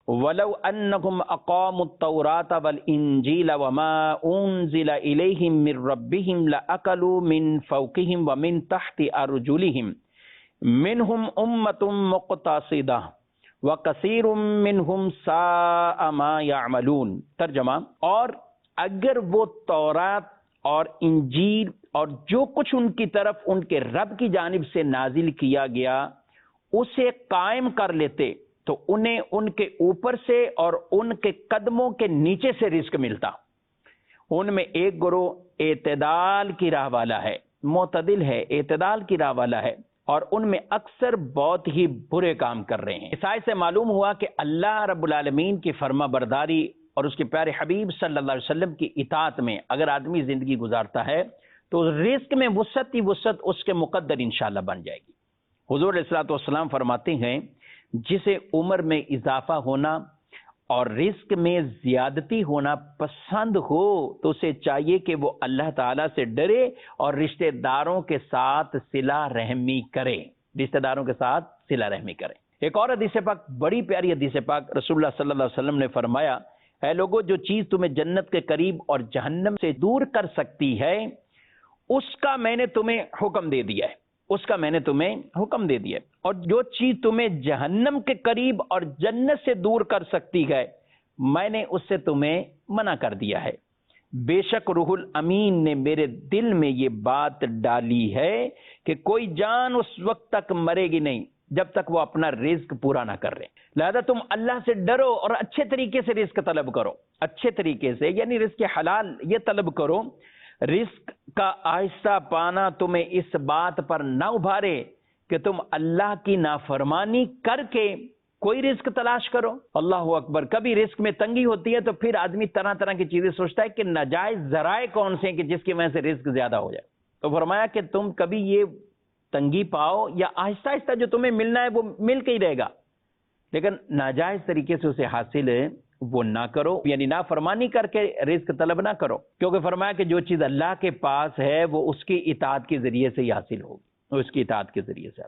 وَلَوْ أَنَّهُمْ أَقَامُوا التَّوْرَاةَ وَالْإِنْجِيلَ وَمَا أُنْزِلَ إِلَيْهِمْ مِنْ رَبِّهِمْ لَأَكَلُوا مِنْ فَوْقِهِمْ وَمِنْ تَحْتِ أَرْجُلِهِمْ مِنْهُمْ أُمَّةٌ مُقْتَصِدَةٌ وَكَثِيرٌ مِّنْهُمْ سَاءَ مَا يَعْمَلُونَ۔ ترجمہ، اور اگر وہ تورات اور انجیل اور جو کچھ ان کی طرف ان کے رب کی جانب سے نازل کیا گیا اسے قائم کر لیتے تو انہیں ان کے اوپر سے اور ان کے قدموں کے نیچے سے رزق ملتا۔ ان میں ایک گروہ اعتدال کی راہ والا ہے، معتدل ہے، اعتدال کی راہ والا ہے، اور ان میں اکثر بہت ہی برے کام کر رہے ہیں۔ اس آیت سے معلوم ہوا کہ اللہ رب العالمین کی فرما برداری اور اس کے پیارے حبیب صلی اللہ علیہ وسلم کی اطاعت میں اگر آدمی زندگی گزارتا ہے تو رزق میں وسعت ہی وسعت اس کے مقدر انشاءاللہ بن جائے گی۔ حضور علیہ الصلوۃ والسلام فرماتے ہیں جسے عمر میں اضافہ ہونا اور رزق میں زیادتی ہونا پسند ہو تو اسے چاہیے کہ وہ اللہ تعالیٰ سے ڈرے اور رشتہ داروں کے ساتھ صلہ رحمی کرے، رشتہ داروں کے ساتھ صلہ رحمی کرے۔ ایک اور حدیث پاک، بڑی پیاری حدیث پاک، رسول اللہ صلی اللہ علیہ وسلم نے فرمایا، اے لوگو، جو چیز تمہیں جنت کے قریب اور جہنم سے دور کر سکتی ہے اس کا میں نے تمہیں حکم دے دیا ہے، اس کا میں نے تمہیں حکم دے دیا ہے، اور جو چیز تمہیں جہنم کے قریب اور جنت سے دور کر سکتی ہے میں نے اس سے تمہیں منع کر دیا ہے۔ بے شک روح الامین نے میرے دل میں یہ بات ڈالی ہے کہ کوئی جان اس وقت تک مرے گی نہیں جب تک وہ اپنا رزق پورا نہ کر رہے۔ لہذا تم اللہ سے ڈرو اور اچھے طریقے سے رزق طلب کرو، اچھے طریقے سے، یعنی رزق حلال یہ طلب کرو۔ رزق کا آہستہ پانا تمہیں اس بات پر نہ ابھارے کہ تم اللہ کی نافرمانی کر کے کوئی رزق تلاش کرو۔ اللہ اکبر، کبھی رزق میں تنگی ہوتی ہے تو پھر آدمی طرح طرح کی چیزیں سوچتا ہے کہ ناجائز ذرائع کون سے ہیں کہ جس کی وجہ سے رزق زیادہ ہو جائے۔ تو فرمایا کہ تم کبھی یہ تنگی پاؤ یا آہستہ آہستہ جو تمہیں ملنا ہے وہ مل کے ہی رہے گا، لیکن ناجائز طریقے سے اسے حاصل وہ نہ کرو، یعنی نافرمانی کر کے رزق طلب نہ کرو، کیونکہ فرمایا کہ جو چیز اللہ کے پاس ہے وہ اس کی اطاعت کے ذریعے سے ہی حاصل ہوگی، اس کی اطاعت کے ذریعے سے۔